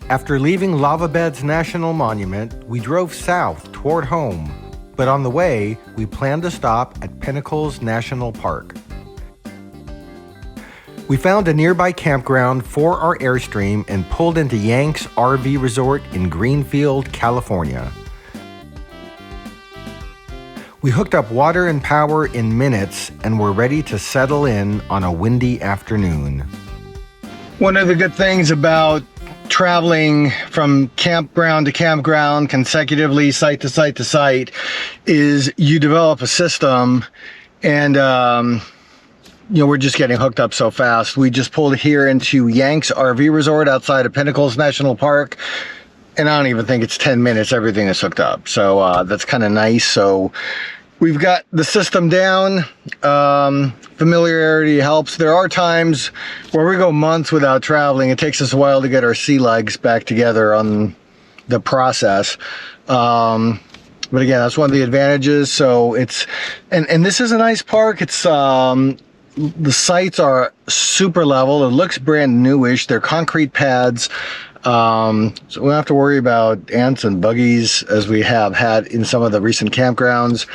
After leaving Lava Beds National Monument, we drove south toward home, but on the way, we planned to stop at Pinnacles National Park. We found a nearby campground for our Airstream and pulled into Yanks RV Resort in Greenfield, California. We hooked up water and power in minutes and were ready to settle in on a windy afternoon. One of the good things about traveling from campground to campground consecutively, site to site to site, is you develop a system, and you know, we're just getting hooked up so fast. We just pulled here into Yanks RV Resort outside of Pinnacles National Park, and I don't even think it's 10 minutes, everything is hooked up. So that's kind of nice. So we've got the system down. Familiarity helps. There are times where we go months without traveling. It takes us a while to get our sea legs back together on the process. But again, that's one of the advantages. So it's, and this is a nice park. It's, the sites are super level. It looks brand newish. They're concrete pads. So we don't have to worry about ants and buggies as we have had in some of the recent campgrounds,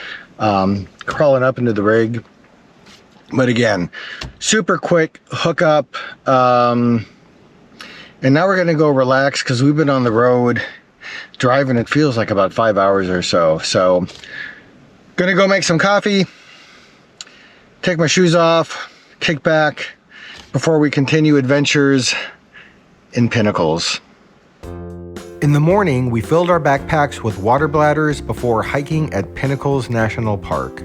crawling up into the rig. But again, super quick hookup. And now we're gonna go relax because we've been on the road driving. It feels like about 5 hours or so. So gonna go make some coffee, take my shoes off, kick back before we continue adventures in Pinnacles. In the morning, we filled our backpacks with water bladders before hiking at Pinnacles National Park.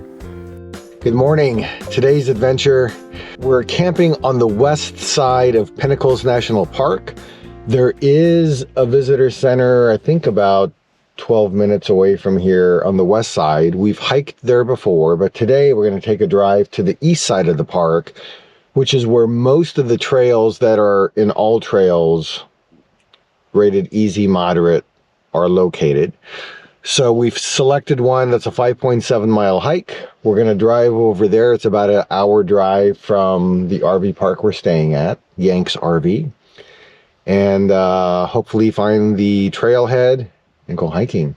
Good morning. Today's adventure, we're camping on the west side of Pinnacles National Park. There is a visitor center, I think about 12 minutes away from here on the west side. We've hiked there before, but today we're going to take a drive to the east side of the park, which is where most of the trails that are in AllTrails rated easy moderate are located. So we've selected one that's a 5.7 mile hike. We're going to drive over there. It's about an hour drive from the RV park we're staying at, Yanks RV, and hopefully find the trailhead and go hiking.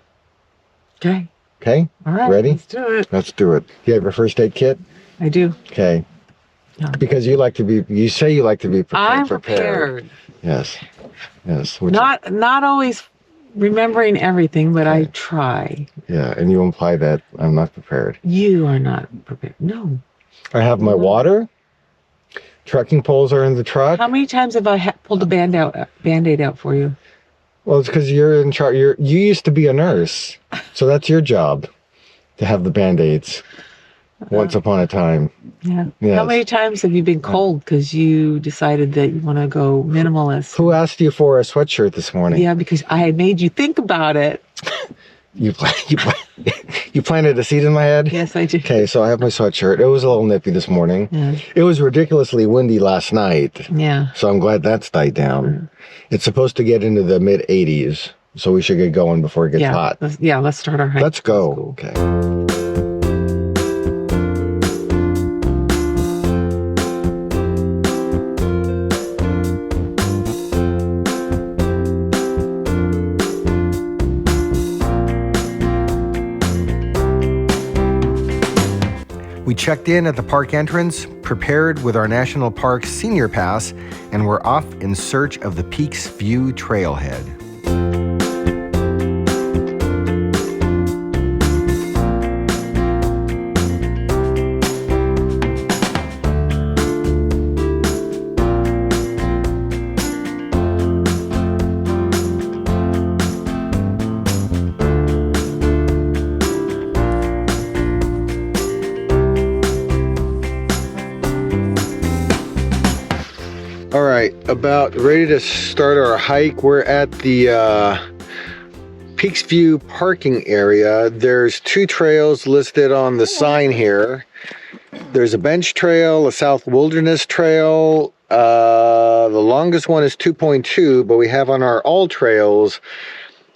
Okay. Okay? All right. Ready? Let's do it. Let's do it. Do you have your first aid kit? I do. Okay. Yeah. Because you like to be, you say you like to be prepared. I'm prepared. Yes. Yes. Not always remembering everything, but I try. Yeah, and you imply that I'm not prepared. You are not prepared. No. I have my water. Trekking poles are in the truck. How many times have I pulled a Band-Aid out for you? Well, it's because you're in charge. You used to be a nurse, so that's your job to have the Band-Aids. Once upon a time. Yeah. Yes. How many times have you been cold because you decided that you want to go minimalist? Who asked you for a sweatshirt this morning? Yeah, because I had made you think about it. You planted a seed in my head? Yes, I did. Okay, so I have my sweatshirt. It was a little nippy this morning. Yeah. It was ridiculously windy last night. Yeah. So I'm glad that's died down. It's supposed to get into the mid 80s, so we should get going before it gets hot. Let's start our hike. Let's go. Cool. Okay. We checked in at the park entrance, prepared with our National Park Senior Pass, and we're off in search of the Peaks View trailhead. All right, about ready to start our hike. We're at the Peaks View parking area. There's two trails listed on the sign here. There's a bench trail, a South Wilderness Trail. The longest one is 2.2, but we have on our AllTrails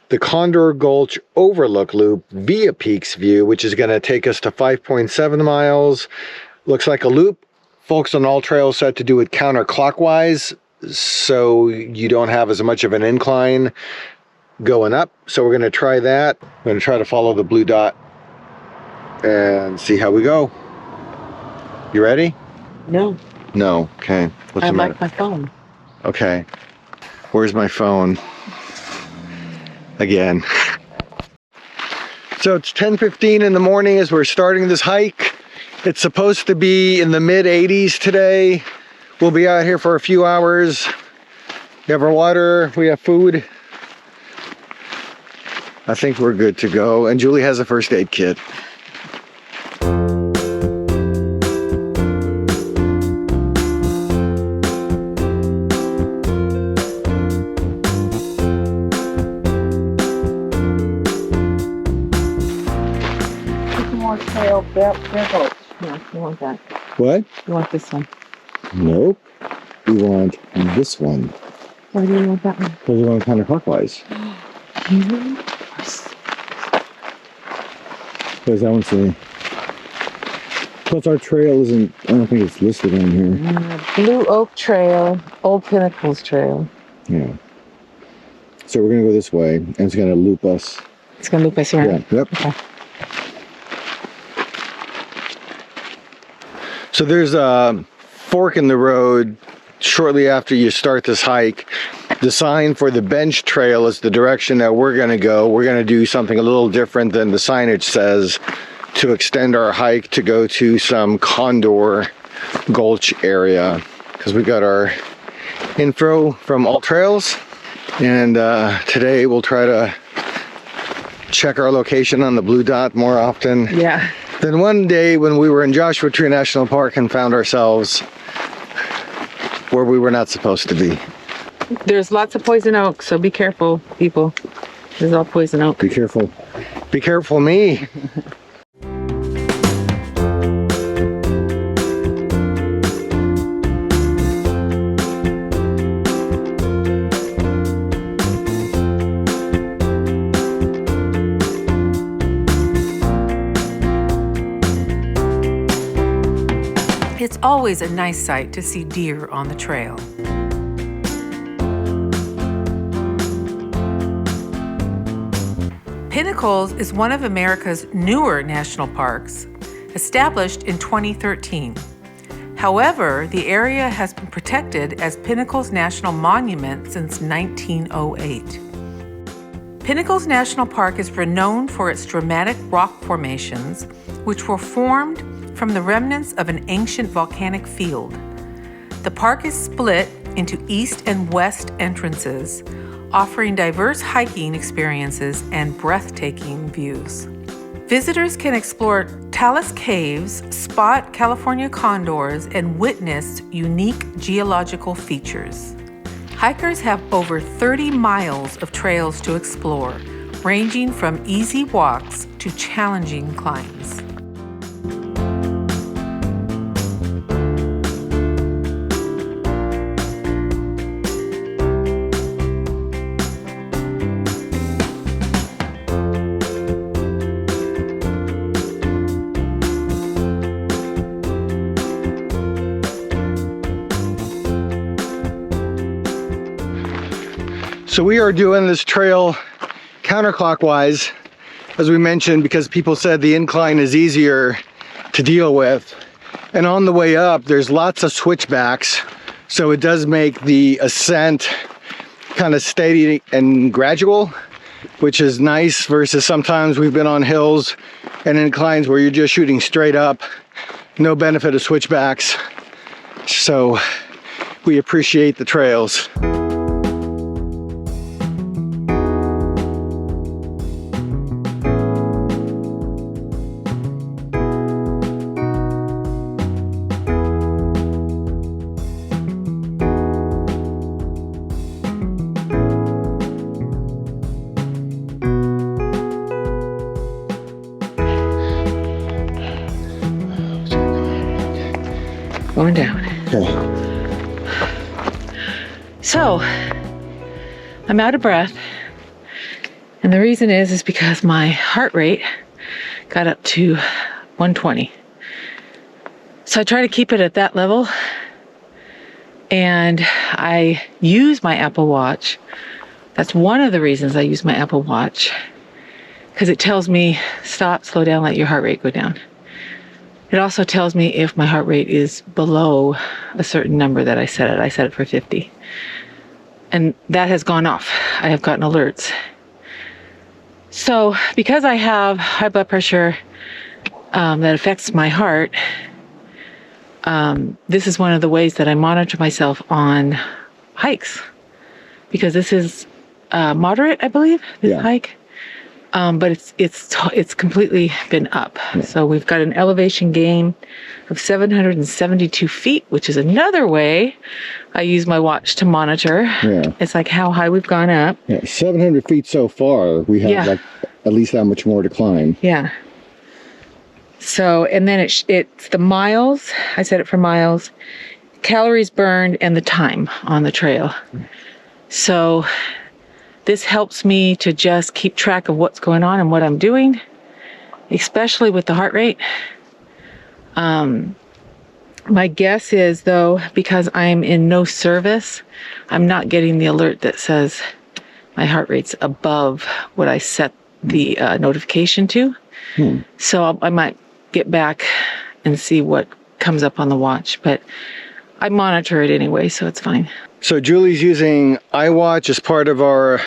the Condor Gulch Overlook Loop via Peaks View, which is going to take us to 5.7 miles. Looks like a loop. Folks on AllTrails said to do it counterclockwise, so you don't have as much of an incline going up. So we're going to try that. I'm going to try to follow the blue dot and see how we go. You ready? No. No. Okay. What's I the matter? like my phone. Okay. Where's my phone? Again. So it's 10:15 in the morning as we're starting this hike. It's supposed to be in the mid 80s today. We'll be out here for a few hours. We have our water, we have food. I think we're good to go. And Julie has a first aid kit. Trail Pinnacles. No, you want that. What? You want this one. Nope. We want this one. Why do you want that one? Because we're going counterclockwise. Because that one's the... Plus our trail isn't... I don't think it's listed on here. Blue Oak Trail, Old Pinnacles Trail. Yeah. So we're going to go this way, and it's going to loop us. It's going to loop us here? Yeah. Yep. Okay. So there's a fork in the road shortly after you start this hike. The sign for the bench trail is the direction that we're going to go. We're going to do something a little different than the signage says to extend our hike to go to some Condor Gulch area, because we got our info from AllTrails, and today we'll try to check our location on the blue dot more often. Yeah. Then one day when we were in Joshua Tree National Park and found ourselves where we were not supposed to be. There's lots of poison oak, so be careful, people. There's all poison oak. Be careful. Be careful me. It's always a nice sight to see deer on the trail. Pinnacles is one of America's newer national parks, established in 2013. However, the area has been protected as Pinnacles National Monument since 1908. Pinnacles National Park is renowned for its dramatic rock formations, which were formed from the remnants of an ancient volcanic field. The park is split into east and west entrances, offering diverse hiking experiences and breathtaking views. Visitors can explore Talus Caves, spot California condors, and witness unique geological features. Hikers have over 30 miles of trails to explore, ranging from easy walks to challenging climbs. So we are doing this trail counterclockwise, as we mentioned, because people said the incline is easier to deal with. And on the way up, there's lots of switchbacks, so it does make the ascent kind of steady and gradual, which is nice versus sometimes we've been on hills and inclines where you're just shooting straight up, no benefit of switchbacks. So we appreciate the trails. Going down. Okay. So, I'm out of breath. And the reason is because my heart rate got up to 120. So I try to keep it at that level. And I use my Apple Watch. That's one of the reasons I use my Apple Watch, because it tells me stop, slow down, let your heart rate go down. It also tells me if my heart rate is below a certain number that I set it. I set it for 50. And that has gone off. I have gotten alerts. So because I have high blood pressure that affects my heart, this is one of the ways that I monitor myself on hikes. Because this is moderate, I believe, this hike. But it's completely been up. Yeah. So we've got an elevation gain of 772 feet, which is another way I use my watch to monitor. Yeah. It's like how high we've gone up. Yeah, 700 feet so far. We have like at least that much more to climb. Yeah. So, and then it's the miles. I set it for miles, calories burned, and the time on the trail. So this helps me to just keep track of what's going on and what I'm doing, especially with the heart rate. My guess is, though, because I'm in no service, I'm not getting the alert that says my heart rate's above what I set the notification to. So I might get back and see what comes up on the watch, but I monitor it anyway, so it's fine. So Julie's using iWatch as part of our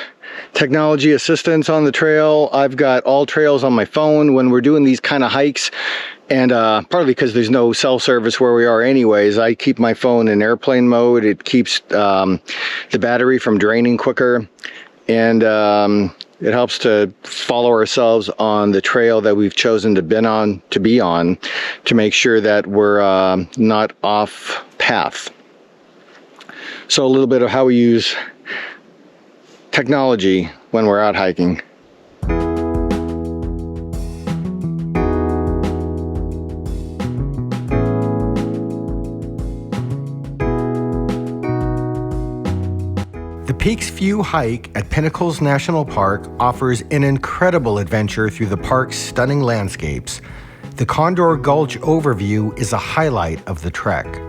technology assistance on the trail. I've got AllTrails on my phone when we're doing these kind of hikes, and partly because there's no cell service where we are anyways, I keep my phone in airplane mode. It keeps the battery from draining quicker, and it helps to follow ourselves on the trail that we've chosen to be on to make sure that we're not off path. So a little bit of how we use technology when we're out hiking. The Peaks View hike at Pinnacles National Park offers an incredible adventure through the park's stunning landscapes. The Condor Gulch overview is a highlight of the trek.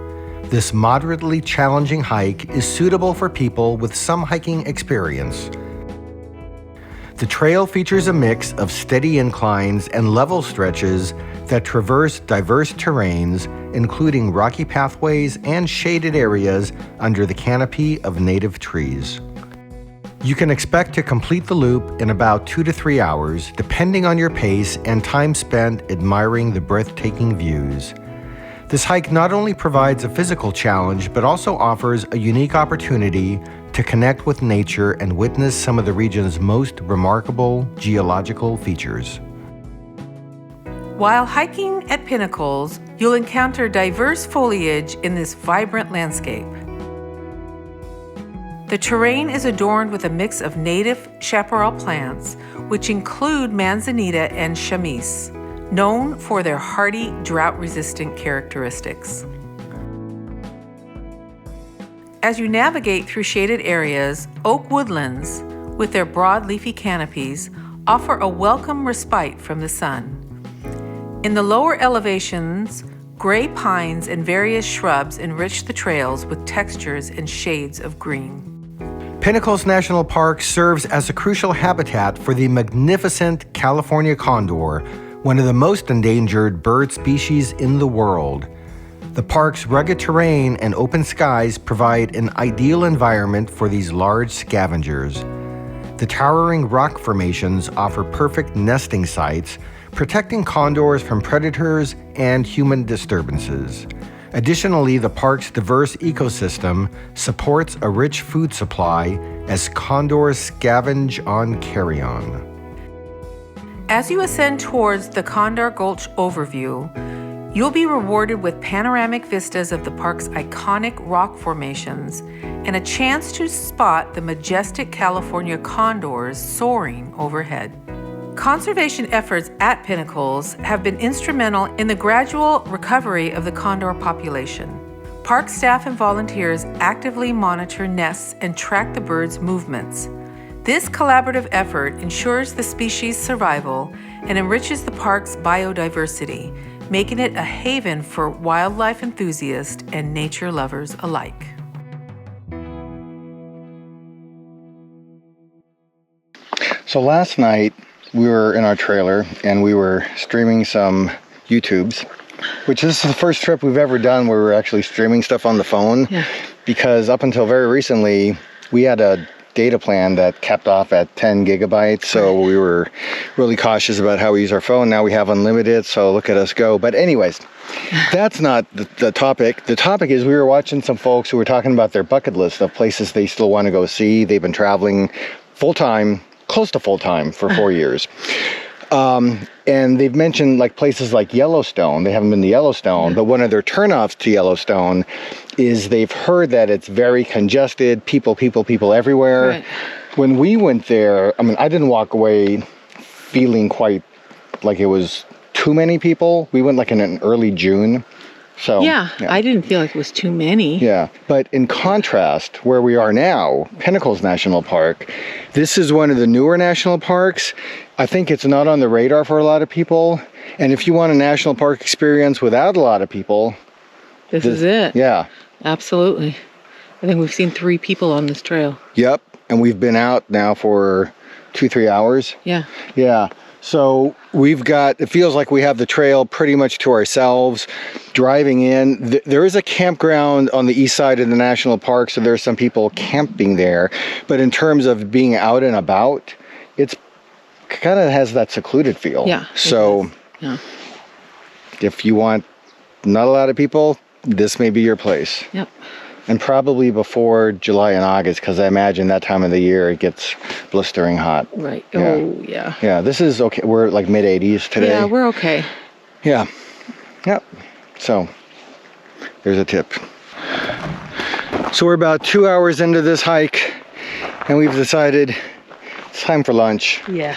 This moderately challenging hike is suitable for people with some hiking experience. The trail features a mix of steady inclines and level stretches that traverse diverse terrains, including rocky pathways and shaded areas under the canopy of native trees. You can expect to complete the loop in about 2 to 3 hours, depending on your pace and time spent admiring the breathtaking views. This hike not only provides a physical challenge, but also offers a unique opportunity to connect with nature and witness some of the region's most remarkable geological features. While hiking at Pinnacles, you'll encounter diverse foliage in this vibrant landscape. The terrain is adorned with a mix of native chaparral plants, which include manzanita and chamise, known for their hardy, drought-resistant characteristics. As you navigate through shaded areas, oak woodlands, with their broad leafy canopies, offer a welcome respite from the sun. In the lower elevations, gray pines and various shrubs enrich the trails with textures and shades of green. Pinnacles National Park serves as a crucial habitat for the magnificent California condor, one of the most endangered bird species in the world. The park's rugged terrain and open skies provide an ideal environment for these large scavengers. The towering rock formations offer perfect nesting sites, protecting condors from predators and human disturbances. Additionally, the park's diverse ecosystem supports a rich food supply as condors scavenge on carrion. As you ascend towards the Condor Gulch overview, you'll be rewarded with panoramic vistas of the park's iconic rock formations and a chance to spot the majestic California condors soaring overhead. Conservation efforts at Pinnacles have been instrumental in the gradual recovery of the condor population. Park staff and volunteers actively monitor nests and track the birds' movements. This collaborative effort ensures the species' survival and enriches the park's biodiversity, making it a haven for wildlife enthusiasts and nature lovers alike. So last night we were in our trailer and we were streaming some YouTubes, which this is the first trip we've ever done where we're actually streaming stuff on the phone. Yeah. Because up until very recently, we had a data plan that capped off at 10 gigabytes. So we were really cautious about how we use our phone. Now we have unlimited, so look at us go. But anyways, that's not the topic. The topic is we were watching some folks who were talking about their bucket list of places they still want to go see. They've been traveling full-time, close to full-time for 4 years. And they've mentioned like places like Yellowstone. They haven't been to Yellowstone, but one of their turnoffs to Yellowstone is they've heard that it's very congested, people everywhere. Right. When we went there, I mean, I didn't walk away feeling quite like it was too many people. We went like in early June. So Yeah, I didn't feel like it was too many. yeah, but in contrast, where we are now, Pinnacles National Park, this is one of the newer national parks. I think it's not on the radar for a lot of people. And if you want a national park experience without a lot of people, This is it. yeah, Absolutely. I think we've seen 3 people on this trail. yep. And we've been out now for 2-3 hours. Yeah. Yeah. So we've got, it feels like we have the trail pretty much to ourselves. Driving in, there is a campground on the east side of the national park, so there's some people camping there. But in terms of being out and about, it's kind of has that secluded feel. Yeah. So Yeah. if you want not a lot of people, this may be your place. Yep. And probably before July and August, because I imagine that time of the year it gets blistering hot. Right. Yeah. Oh, yeah. Yeah, this is okay. We're like mid 80s today. Yeah, we're okay. Yeah. Yep. So there's a tip. So we're about 2 hours into this hike and we've decided it's time for lunch, Yeah.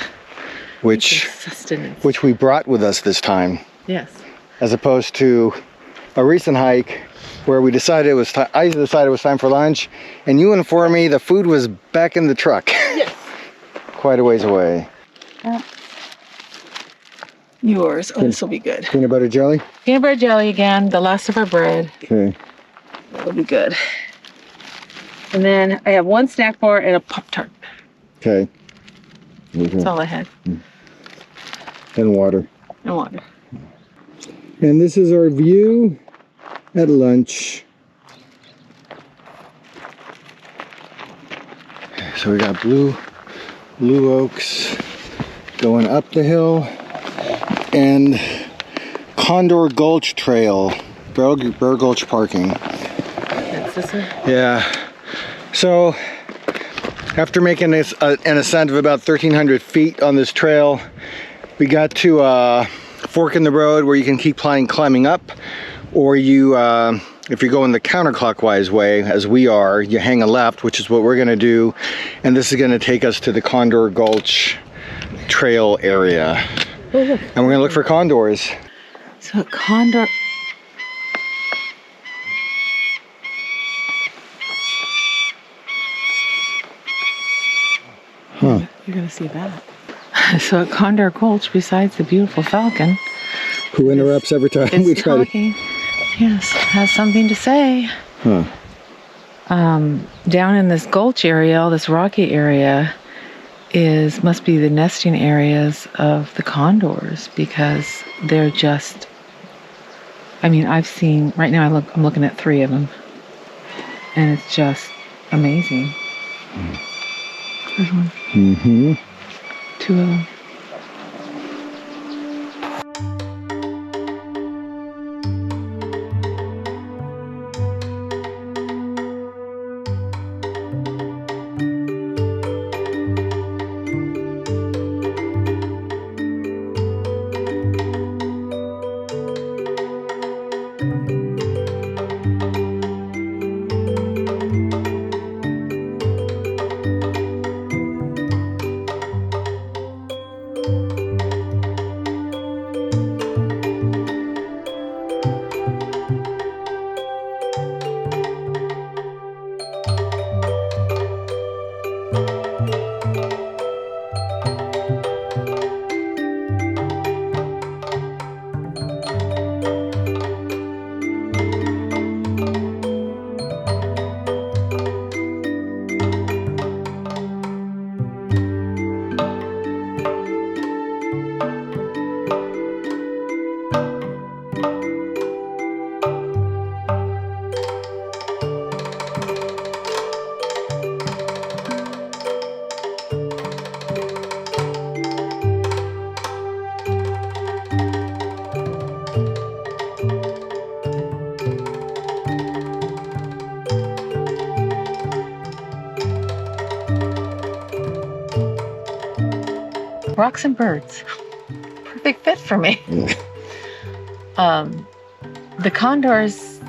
which Sustenance. we brought with us this time, Yes. as opposed to a recent hike where we decided it was I decided it was time for lunch and you informed me the food was back in the truck. Yes. Quite a ways away. Yours. Oh, this will be good. Peanut butter jelly? Peanut butter jelly again, the last of our bread. Okay. That'll be good. And then I have 1 snack bar and a Pop-Tart. Okay. That's all I had. And water. And water. And this is our view at lunch. So we got blue oaks going up the hill and Condor Gulch Trail, Bear Gulch parking. That's this one? Yeah. So after making this an ascent of about 1,300 feet on this trail, we got to a fork in the road where you can keep climbing up, or you, if you're going the counterclockwise way, as we are, you hang a left, which is what we're gonna do, and this is gonna take us to the Condor Gulch Trail area. Oh, look. And we're gonna look for condors. So Condor. Huh. You're gonna see that. So at Condor Gulch, besides the beautiful falcon, Who interrupts every time we it's try to... talking. Yes, has something to say. Huh. Down in this gulch area, all this rocky area, must be the nesting areas of the condors, because they're just. I mean, I've seen right now. I'm looking at 3 of them, and it's just amazing. There's one. Mm-hmm. 2 of them. rocks and birds. Perfect fit for me. The condors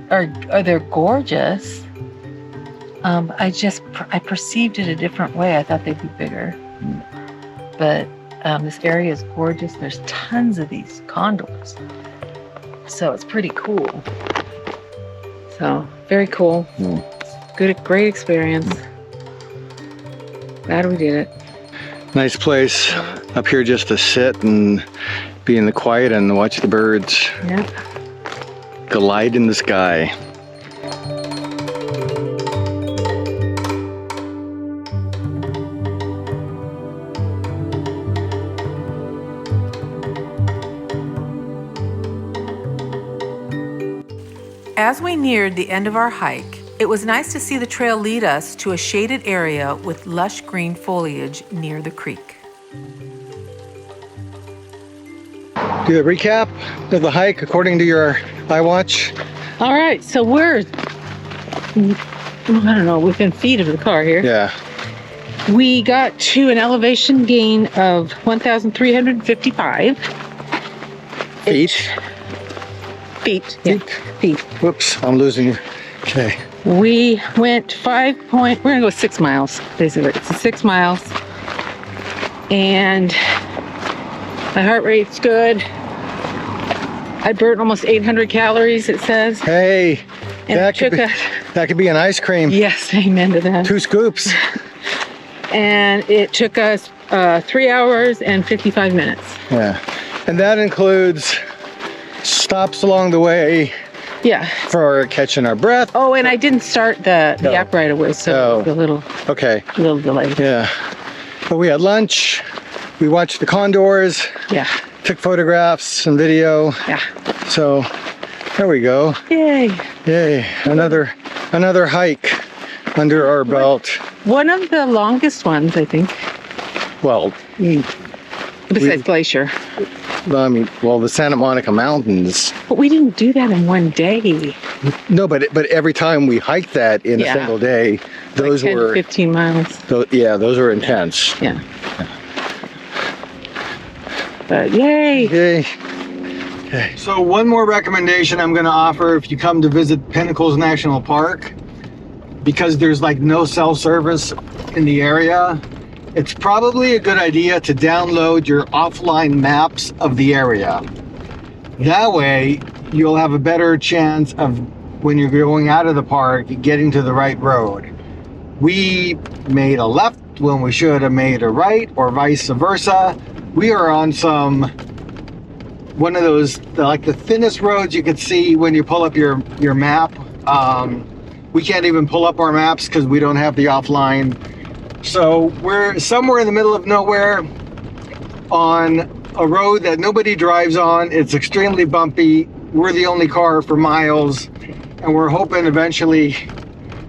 they're gorgeous. I perceived it a different way. I thought they'd be bigger. But this area is gorgeous. There's tons of these condors. So it's pretty cool. So very cool. Great experience. Glad we did it. Nice place up here just to sit and be in the quiet and watch the birds glide in the sky. As we neared the end of our hike, it was nice to see the trail lead us to a shaded area with lush green foliage near the creek. Do a recap of the hike according to your iWatch. All right, so we're, I don't know, within feet of the car here. Yeah. We got to an elevation gain of 1,355 Feet. Feet. Whoops, I'm losing you. Okay. We went we're gonna go 6 miles, basically. It's 6 miles. And my heart rate's good. I burnt almost 800 calories, it says. Hey, And that could be an ice cream. Yes, amen to that. 2 scoops. And it took us 3 hours and 55 minutes. Yeah. And that includes stops along the way Yeah. for catching our breath. Oh, and I didn't start the app right away, so it was a little delay. Yeah. But we had lunch. We watched the condors. Yeah. Took photographs and video. Yeah. So there we go. Yay. Yay. Another hike under our belt. One of the longest ones, I think. Well, Besides Glacier. the Santa Monica Mountains. But we didn't do that in one day. No, but every time we hiked that in a single day, those like 10 were to 15 miles. those were intense. Yeah. But yay. Yay. Okay. So one more recommendation I'm going to offer if you come to visit Pinnacles National Park, because there's like no cell service in the area, it's probably a good idea to download your offline maps of the area. That way you'll have a better chance of, when you're going out of the park, getting to the right road. We made a left when we should have made a right, or vice versa. We are on one of those, like the thinnest roads you could see when you pull up your map. We can't even pull up our maps because we don't have the offline. So we're somewhere in the middle of nowhere on a road that nobody drives on. It's extremely bumpy. We're the only car for miles, and we're hoping eventually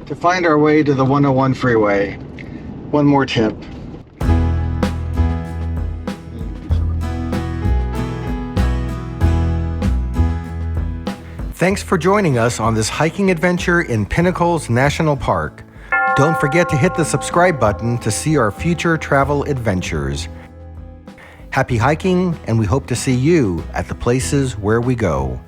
to find our way to the 101 freeway. One more tip. Thanks for joining us on this hiking adventure in Pinnacles National Park. Don't forget to hit the subscribe button to see our future travel adventures. Happy hiking, and we hope to see you at the places where we go.